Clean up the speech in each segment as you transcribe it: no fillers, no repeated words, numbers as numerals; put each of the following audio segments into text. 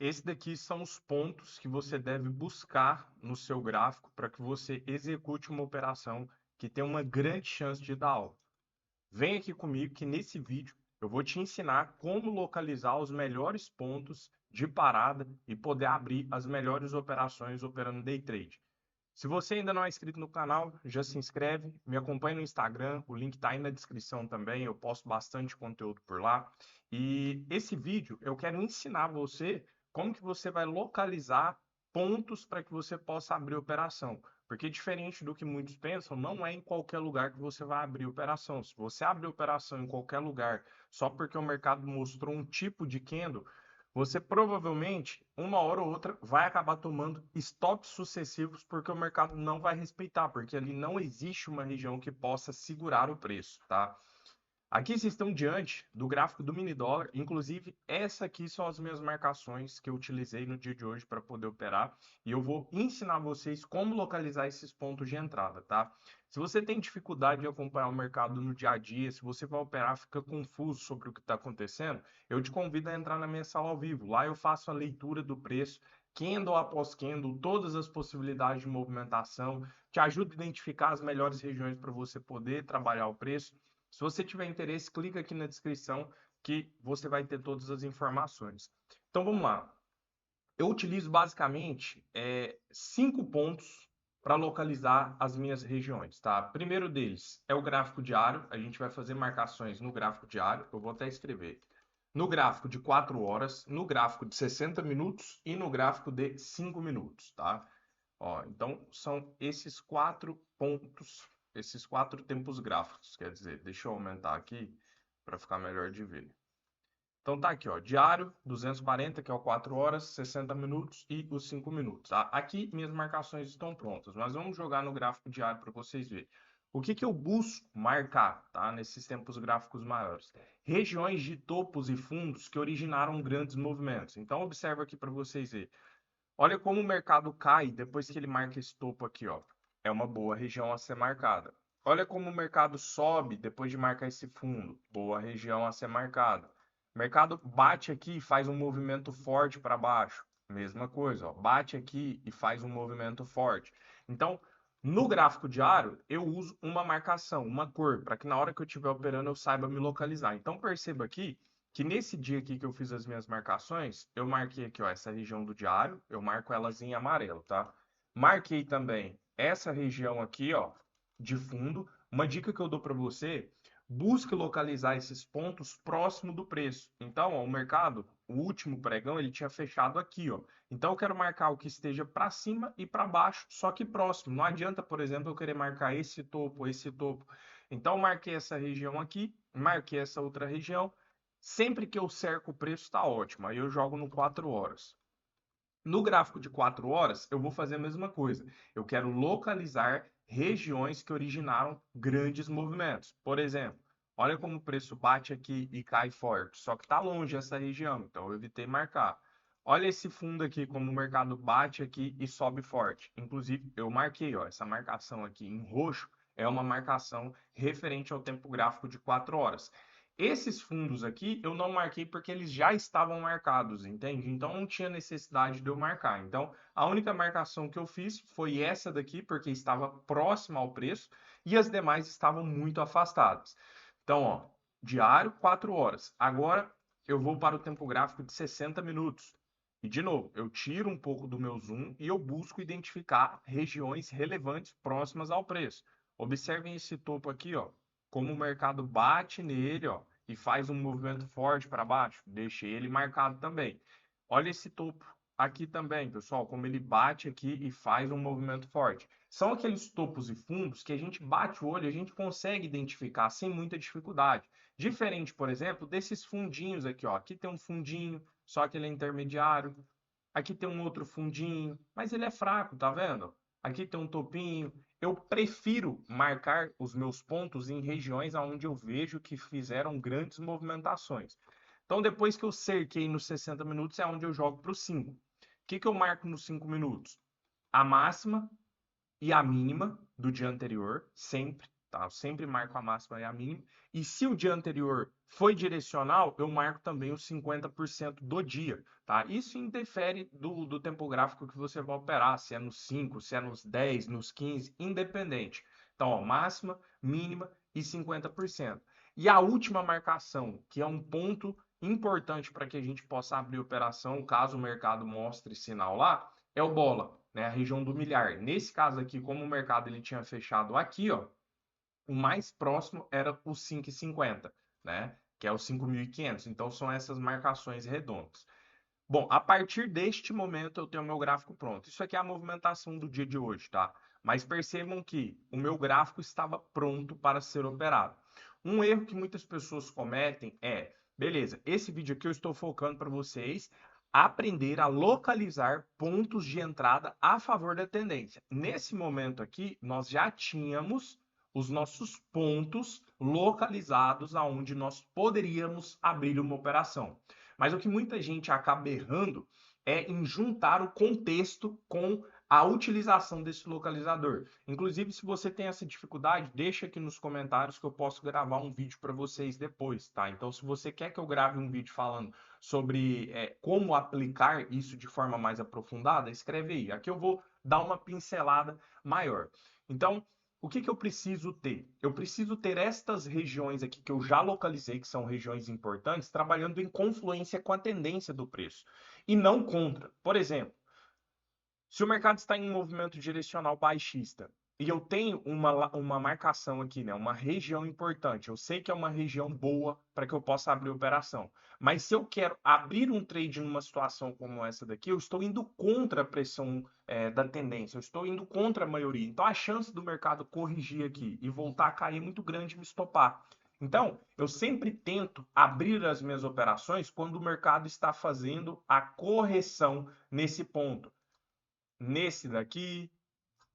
Esse daqui são os pontos que você deve buscar no seu gráfico para que você execute uma operação que tem uma grande chance de dar aula. Vem aqui comigo que nesse vídeo eu vou te ensinar como localizar os melhores pontos de parada e poder abrir as melhores operações operando day trade. Se você ainda não é inscrito no canal, já se inscreve, me acompanha no Instagram, o link está aí na descrição também, eu posto bastante conteúdo por lá. E esse vídeo eu quero ensinar você como que você vai localizar pontos para que você possa abrir operação. Porque diferente do que muitos pensam, não é em qualquer lugar que você vai abrir operação. Se você abrir operação em qualquer lugar só porque o mercado mostrou um tipo de candle, você provavelmente, uma hora ou outra, vai acabar tomando stops sucessivos porque o mercado não vai respeitar, porque ali não existe uma região que possa segurar o preço, tá? Aqui vocês estão diante do gráfico do mini dólar, inclusive essa aqui são as minhas marcações que eu utilizei no dia de hoje para poder operar e eu vou ensinar vocês como localizar esses pontos de entrada, tá? Se você tem dificuldade de acompanhar o mercado no dia a dia, se você vai operar, fica confuso sobre o que está acontecendo, eu te convido a entrar na minha sala ao vivo. Lá eu faço a leitura do preço, candle após candle, todas as possibilidades de movimentação, te ajudo a identificar as melhores regiões para você poder trabalhar o preço. Se você tiver interesse, clica aqui na descrição que você vai ter todas as informações. Então vamos lá. Eu utilizo basicamente 5 pontos para localizar as minhas regiões, tá? Primeiro deles é o gráfico diário. A gente vai fazer marcações no gráfico diário. Eu vou até escrever. No gráfico de 4 horas, no gráfico de 60 minutos e no gráfico de 5 minutos, tá? Ó, então, são esses 4 pontos, esses 4 tempos gráficos. Quer dizer, deixa eu aumentar aqui para ficar melhor de ver. Então, tá aqui, ó, diário, 240, que é o 4 horas, 60 minutos e os 5 minutos. Tá? Aqui, minhas marcações estão prontas, mas vamos jogar no gráfico diário para vocês verem. O que que eu busco marcar, tá, nesses tempos gráficos maiores? Regiões de topos e fundos que originaram grandes movimentos. Então, observa aqui para vocês verem. Olha como o mercado cai depois que ele marca esse topo aqui, ó. É uma boa região a ser marcada. Olha como o mercado sobe depois de marcar esse fundo. Boa região a ser marcada. O mercado bate aqui e faz um movimento forte para baixo. Mesma coisa, ó. Bate aqui e faz um movimento forte. Então, no gráfico diário, eu uso uma marcação, uma cor, para que na hora que eu estiver operando eu saiba me localizar. Então, perceba aqui que nesse dia aqui que eu fiz as minhas marcações, eu marquei aqui, ó, essa região do diário, eu marco elas em amarelo, tá? Marquei também essa região aqui, ó, de fundo. Uma dica que eu dou para você, busque localizar esses pontos próximo do preço. Então, ó, o mercado, o último pregão, ele tinha fechado aqui, ó. Então, eu quero marcar o que esteja para cima e para baixo, só que próximo. Não adianta, por exemplo, eu querer marcar esse topo, esse topo. Então, marquei essa região aqui, marquei essa outra região. Sempre que eu cerco o preço, está ótimo. Aí eu jogo no 4 horas. No gráfico de 4 horas, eu vou fazer a mesma coisa. Eu quero localizar regiões que originaram grandes movimentos. Por exemplo, olha como o preço bate aqui e cai forte. Só que está longe essa região, então eu evitei marcar. Olha esse fundo aqui, como o mercado bate aqui e sobe forte. Inclusive, eu marquei, ó, essa marcação aqui em roxo é uma marcação referente ao tempo gráfico de 4 horas. Esses fundos aqui eu não marquei porque eles já estavam marcados, entende? Então não tinha necessidade de eu marcar. Então a única marcação que eu fiz foi essa daqui, porque estava próxima ao preço e as demais estavam muito afastadas. Então, ó, diário 4 horas. Agora eu vou para o tempo gráfico de 60 minutos. E de novo, eu tiro um pouco do meu zoom e eu busco identificar regiões relevantes próximas ao preço. Observem esse topo aqui, ó, como o mercado bate nele, ó, e faz um movimento forte para baixo, deixei ele marcado também. Olha esse topo aqui também, pessoal, como ele bate aqui e faz um movimento forte. São aqueles topos e fundos que a gente bate o olho e a gente consegue identificar sem muita dificuldade. Diferente, por exemplo, desses fundinhos aqui, ó. Aqui tem um fundinho, só que ele é intermediário. Aqui tem um outro fundinho, mas ele é fraco, tá vendo? Aqui tem um topinho. Eu prefiro marcar os meus pontos em regiões onde eu vejo que fizeram grandes movimentações. Então, depois que eu cerquei nos 60 minutos, é onde eu jogo para os 5. O que que eu marco nos 5 minutos? A máxima e a mínima do dia anterior, sempre. tá? Eu sempre marco a máxima e a mínima. E se o dia anterior foi direcional, eu marco também os 50% do dia, tá? Isso indifere do tempo gráfico que você vai operar, se é nos 5, se é nos 10, nos 15, independente. Então, ó, máxima, mínima e 50%. E a última marcação, que é um ponto importante para que a gente possa abrir operação, caso o mercado mostre sinal lá, é o bola, né? A região do milhar. Nesse caso aqui, como o mercado ele tinha fechado aqui, ó, o mais próximo era o 5,50, né? Que é o 5.500. Então são essas marcações redondas. Bom, a partir deste momento eu tenho o meu gráfico pronto. Isso aqui é a movimentação do dia de hoje, tá? Mas percebam que o meu gráfico estava pronto para ser operado. Um erro que muitas pessoas cometem é, beleza, esse vídeo aqui eu estou focando para vocês aprender a localizar pontos de entrada a favor da tendência. Nesse momento aqui, nós já tínhamos os nossos pontos localizados aonde nós poderíamos abrir uma operação. Mas o que muita gente acaba errando é em juntar o contexto com a utilização desse localizador. Inclusive, se você tem essa dificuldade, deixa aqui nos comentários que eu posso gravar um vídeo para vocês depois, tá? Então, se você quer que eu grave um vídeo falando sobre como aplicar isso de forma mais aprofundada, escreve aí. Aqui eu vou dar uma pincelada maior. Então, o que eu preciso ter? Eu preciso ter estas regiões aqui que eu já localizei, que são regiões importantes, trabalhando em confluência com a tendência do preço e não contra. Por exemplo, se o mercado está em um movimento direcional baixista e eu tenho uma marcação aqui, né, uma região importante, eu sei que é uma região boa para que eu possa abrir operação. Mas se eu quero abrir um trade numa situação como essa daqui, eu estou indo contra a pressão da tendência, eu estou indo contra a maioria. Então a chance do mercado corrigir aqui e voltar a cair é muito grande e me estopar. Então, eu sempre tento abrir as minhas operações quando o mercado está fazendo a correção nesse ponto, nesse daqui,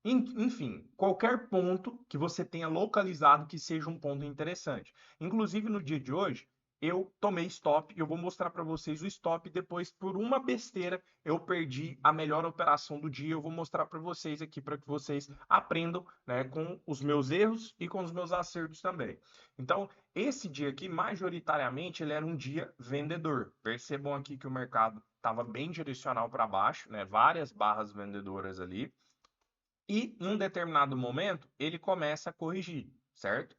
enfim, qualquer ponto que você tenha localizado que seja um ponto interessante. Inclusive no dia de hoje, eu tomei stop e eu vou mostrar para vocês o stop. Depois, por uma besteira, eu perdi a melhor operação do dia. Eu vou mostrar para vocês aqui para que vocês aprendam, né, com os meus erros e com os meus acertos também. Então, esse dia aqui, majoritariamente, ele era um dia vendedor. Percebam aqui que o mercado estava bem direcional para baixo, né? Várias barras vendedoras ali. E em um determinado momento, ele começa a corrigir, certo?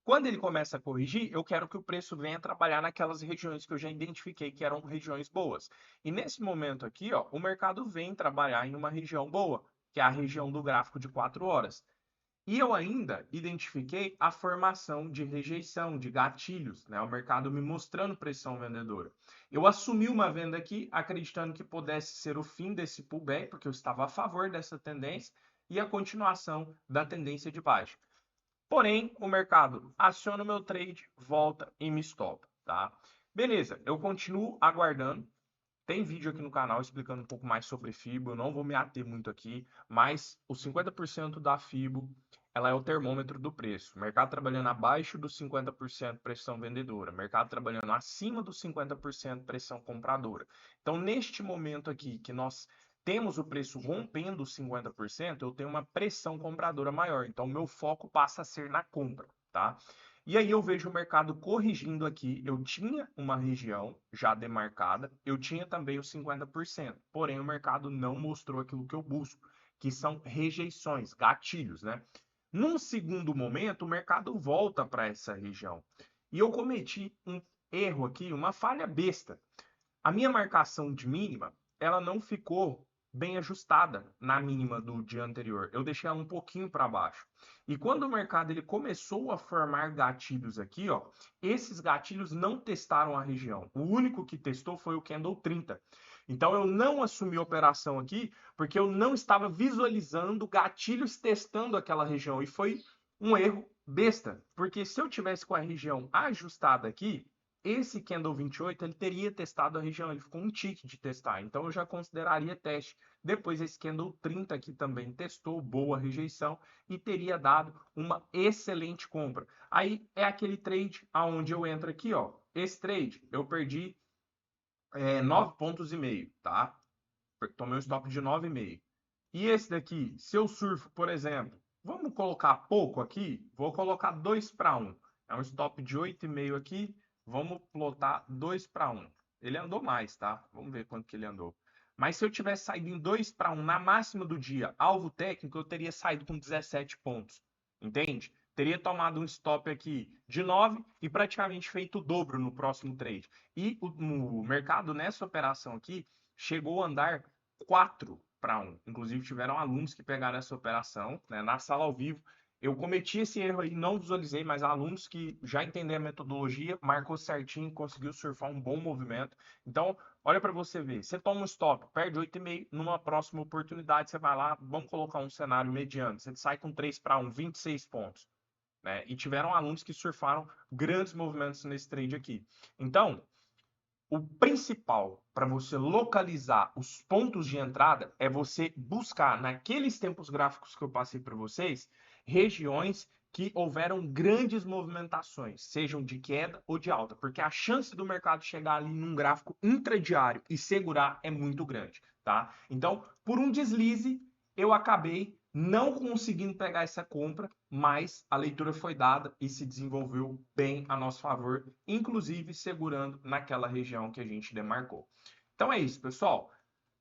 Quando ele começa a corrigir, eu quero que o preço venha trabalhar naquelas regiões que eu já identifiquei que eram regiões boas. E nesse momento aqui, ó, o mercado vem trabalhar em uma região boa, que é a região do gráfico de 4 horas. E eu ainda identifiquei a formação de rejeição, de gatilhos, né? O mercado me mostrando pressão vendedora. Eu assumi uma venda aqui, acreditando que pudesse ser o fim desse pullback, porque eu estava a favor dessa tendência, e a continuação da tendência de baixa. Porém, o mercado aciona o meu trade, volta e me stopa, tá? Beleza, eu continuo aguardando. Tem vídeo aqui no canal explicando um pouco mais sobre FIBO, eu não vou me ater muito aqui, mas os 50% da FIBO, ela é o termômetro do preço. Mercado trabalhando abaixo dos 50% pressão vendedora, mercado trabalhando acima dos 50% pressão compradora. Então, neste momento aqui que nós temos o preço rompendo os 50%, eu tenho uma pressão compradora maior. Então, meu foco passa a ser na compra, tá? E aí eu vejo o mercado corrigindo aqui. Eu tinha uma região já demarcada, eu tinha também os 50%. Porém, o mercado não mostrou aquilo que eu busco, que são rejeições, gatilhos, né? Num segundo momento, o mercado volta para essa região. E eu cometi um erro aqui, uma falha besta. A minha marcação de mínima, ela não ficou bem ajustada na mínima do dia anterior. Eu deixei ela um pouquinho para baixo. E quando o mercado ele começou a formar gatilhos aqui, ó, esses gatilhos não testaram a região. O único que testou foi o candle 30. Então eu não assumi operação aqui porque eu não estava visualizando gatilhos testando aquela região e foi um erro besta, porque se eu tivesse com a região ajustada aqui, esse candle 28 ele teria testado a região, ele ficou um tick de testar, então eu já consideraria teste. Depois esse candle 30 aqui também testou, boa rejeição e teria dado uma excelente compra. Aí é aquele trade aonde eu entro aqui, ó. Esse trade eu perdi 9,5 pontos, tá? Tomei um stop de 9,5. E esse daqui, se eu surfo, por exemplo, Vamos colocar pouco aqui? Vou colocar 2 para 1. É um stop de 8,5 aqui. Vamos plotar 2 para 1. Ele andou mais, tá? Vamos ver quanto que ele andou. Mas se eu tivesse saído em 2 para 1 na máxima do dia, alvo técnico, eu teria saído com 17 pontos. Entende? Teria tomado um stop aqui de 9 e praticamente feito o dobro no próximo trade. E o mercado nessa operação aqui chegou a andar 4 para 1. Inclusive, tiveram alunos que pegaram essa operação, né, na sala ao vivo. Eu cometi esse erro aí, não visualizei, mas alunos que já entenderam a metodologia, marcou certinho, conseguiu surfar um bom movimento. Então, olha para você ver. Você toma um stop, perde 8,5, numa próxima oportunidade você vai lá, vamos colocar um cenário mediano. Você sai com 3 para 1, 26 pontos. Né? E tiveram alunos que surfaram grandes movimentos nesse trade aqui. Então, o principal para você localizar os pontos de entrada é você buscar naqueles tempos gráficos que eu passei para vocês, regiões que houveram grandes movimentações, sejam de queda ou de alta, porque a chance do mercado chegar ali num gráfico intradiário e segurar é muito grande, tá? Então, por um deslize, eu acabei não conseguindo pegar essa compra, mas a leitura foi dada e se desenvolveu bem a nosso favor, inclusive segurando naquela região que a gente demarcou. Então é isso, pessoal.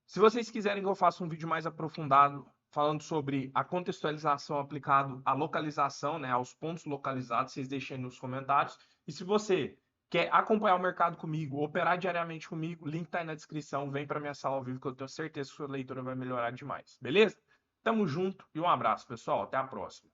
Se vocês quiserem que eu faça um vídeo mais aprofundado falando sobre a contextualização aplicado à localização, né, aos pontos localizados, vocês deixem nos comentários. E se você quer acompanhar o mercado comigo, operar diariamente comigo, o link está aí na descrição, vem para minha sala ao vivo que eu tenho certeza que sua leitura vai melhorar demais, beleza? Tamo junto e um abraço, pessoal. Até a próxima.